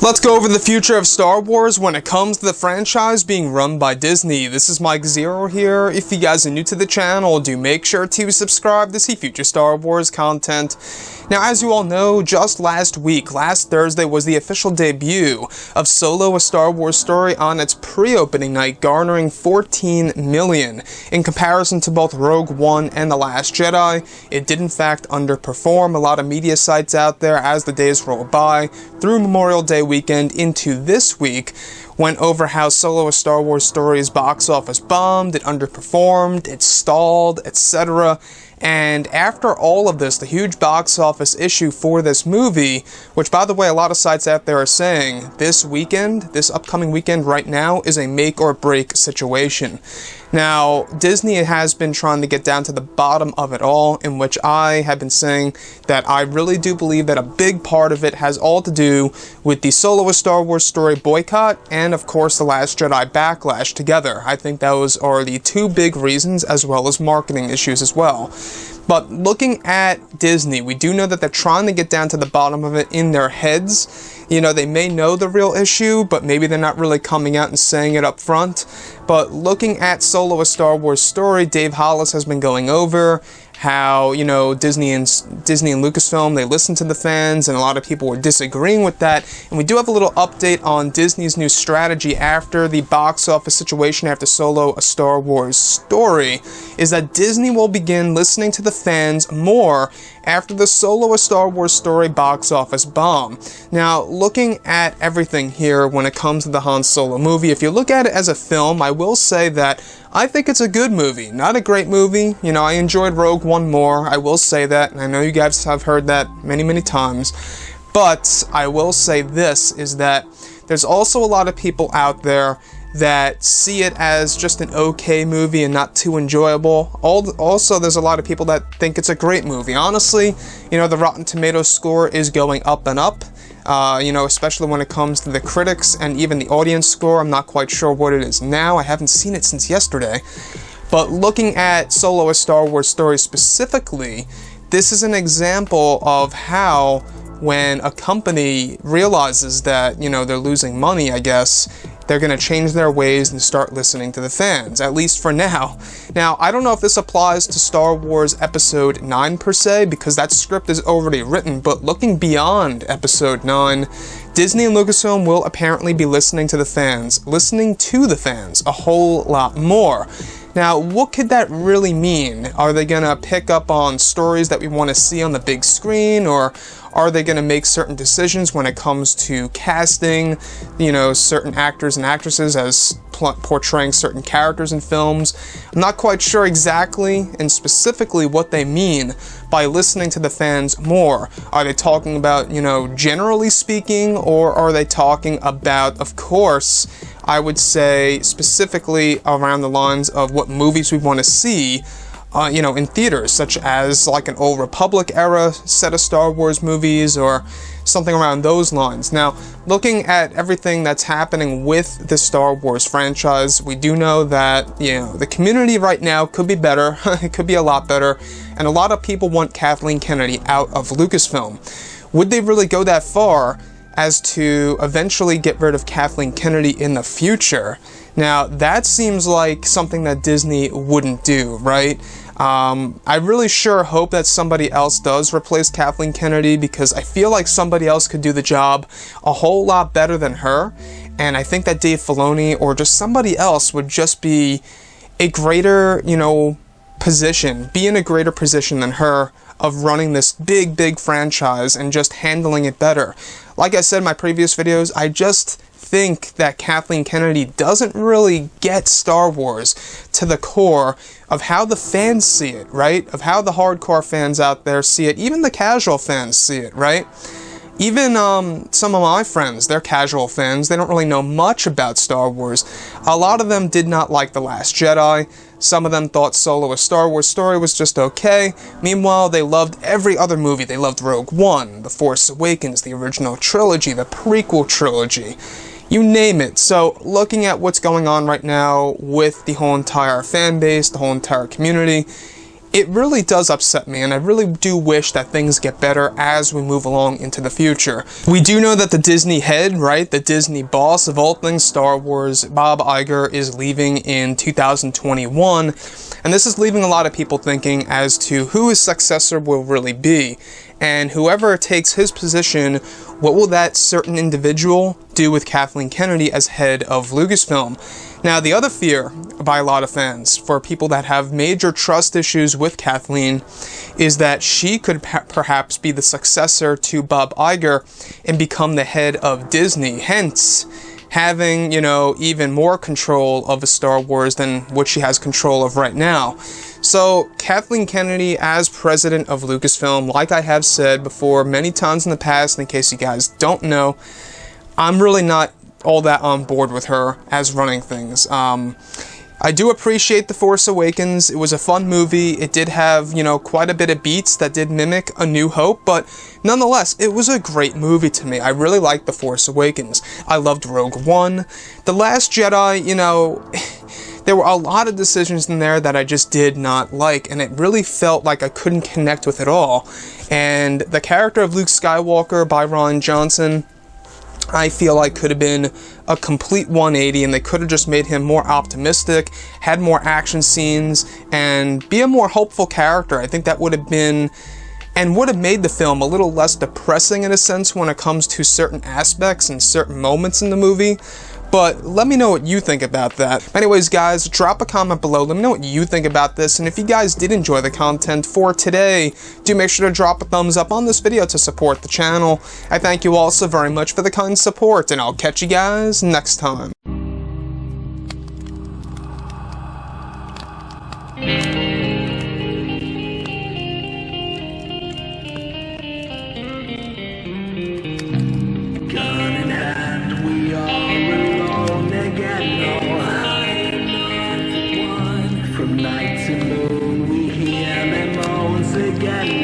Let's go over the future of Star Wars when it comes to the franchise being run by Disney. This is Mike Zero here. If you guys are new to the channel, do make sure to subscribe to see future Star Wars content. Now, as you all know, just last Thursday, was the official debut of Solo: A Star Wars Story on its pre-opening night, garnering 14 million. In comparison to both Rogue One and The Last Jedi, it did in fact underperform. A lot of media sites out there, as the days roll by, through Memorial Day weekend into this week, went over how Solo: A Star Wars Story's box office bombed, it underperformed, it stalled, etc. And after all of this, the huge box office issue for this movie, which by the way, a lot of sites out there are saying this upcoming weekend right now, is a make or break situation. Now, Disney has been trying to get down to the bottom of it all, in which I have been saying that I really do believe that a big part of it has all to do with the Solo: A Star Wars Story boycott and, of course, The Last Jedi backlash together. I think those are the two big reasons, as well as marketing issues as well. But looking at Disney, we do know that they're trying to get down to the bottom of it in their heads. You know, they may know the real issue, but maybe they're not really coming out and saying it up front. But looking at Solo: A Star Wars Story, Dave Hollis has been going over how, you know, Disney and Lucasfilm, they listen to the fans, and a lot of people were disagreeing with that. And we do have a little update on Disney's new strategy after the box office situation after Solo: A Star Wars Story, is that Disney will begin listening to the fans more after the Solo: A Star Wars Story box office bomb. Now, looking at everything here when it comes to the Han Solo movie, if you look at it as a film, I will say that I think it's a good movie. Not a great movie. You know, I enjoyed Rogue One more. I will say that, and I know you guys have heard that many, many times. But I will say this, is that there's also a lot of people out there that see it as just an okay movie and not too enjoyable. Also, there's a lot of people that think it's a great movie. Honestly, you know, the Rotten Tomatoes score is going up and up. You know, especially when it comes to the critics and even the audience score. I'm not quite sure what it is now. I haven't seen it since yesterday. But looking at Solo: A Star Wars Story specifically, this is an example of how when a company realizes that, you know, they're losing money, I guess, they're going to change their ways and start listening to the fans, at least for now. Now, I don't know if this applies to Star Wars Episode 9 per se, because that script is already written, but looking beyond Episode 9, Disney and Lucasfilm will apparently be listening to the fans a whole lot more. Now, what could that really mean? Are they going to pick up on stories that we want to see on the big screen, or are they going to make certain decisions when it comes to casting, you know, certain actors and actresses as portraying certain characters in films? I'm not quite sure exactly and specifically what they mean by listening to the fans more. Are they talking about, you know, generally speaking, or are they talking about, of course, I would say specifically around the lines of what movies we want to see, you know, in theaters, such as like an Old Republic era set of Star Wars movies or something around those lines. Now, looking at everything that's happening with the Star Wars franchise, we do know that, you know, the community right now could be better. It could be a lot better. And a lot of people want Kathleen Kennedy out of Lucasfilm. Would they really go that far as to eventually get rid of Kathleen Kennedy in the future? Now, that seems like something that Disney wouldn't do, right? I really sure hope that somebody else does replace Kathleen Kennedy, because I feel like somebody else could do the job a whole lot better than her, and I think that Dave Filoni or just somebody else would just be a greater, you know, be in a greater position than her of running this big, big franchise and just handling it better. Like I said in my previous videos, I just think that Kathleen Kennedy doesn't really get Star Wars to the core of how the fans see it, right? Of how the hardcore fans out there see it, even the casual fans see it, right? Even some of my friends, they're casual fans, they don't really know much about Star Wars. A lot of them did not like The Last Jedi. Some of them thought Solo: A Star Wars Story was just okay. Meanwhile, they loved every other movie. They loved Rogue One, The Force Awakens, the original trilogy, the prequel trilogy. You name it. So, looking at what's going on right now with the whole entire fan base, the whole entire community, it really does upset me, and I really do wish that things get better as we move along into the future. We do know that the Disney head, right, the Disney boss of all things Star Wars, Bob Iger, is leaving in 2021, and this is leaving a lot of people thinking as to who his successor will really be. And whoever takes his position, what will that certain individual do with Kathleen Kennedy as head of Lucasfilm? Now, the other fear by a lot of fans, for people that have major trust issues with Kathleen, is that she could perhaps be the successor to Bob Iger and become the head of Disney, hence having, you know, even more control of Star Wars than what she has control of right now. So, Kathleen Kennedy as president of Lucasfilm, like I have said before many times in the past, in case you guys don't know, I'm really not all that on board with her as running things. I do appreciate The Force Awakens. It was a fun movie. It did have, you know, quite a bit of beats that did mimic A New Hope, but nonetheless, it was a great movie to me. I really liked The Force Awakens. I loved Rogue One. The Last Jedi, you know, there were a lot of decisions in there that I just did not like, and it really felt like I couldn't connect with it all. And the character of Luke Skywalker by Rian Johnson, I feel like could have been a complete 180, and they could have just made him more optimistic, had more action scenes, and be a more hopeful character. I think that would have been, and would have made the film a little less depressing in a sense when it comes to certain aspects and certain moments in the movie. But let me know what you think about that. Anyways, guys, drop a comment below. Let me know what you think about this. And if you guys did enjoy the content for today, do make sure to drop a thumbs up on this video to support the channel. I thank you all so very much for the kind support, and I'll catch you guys next time. From night to moon, we hear them moans again.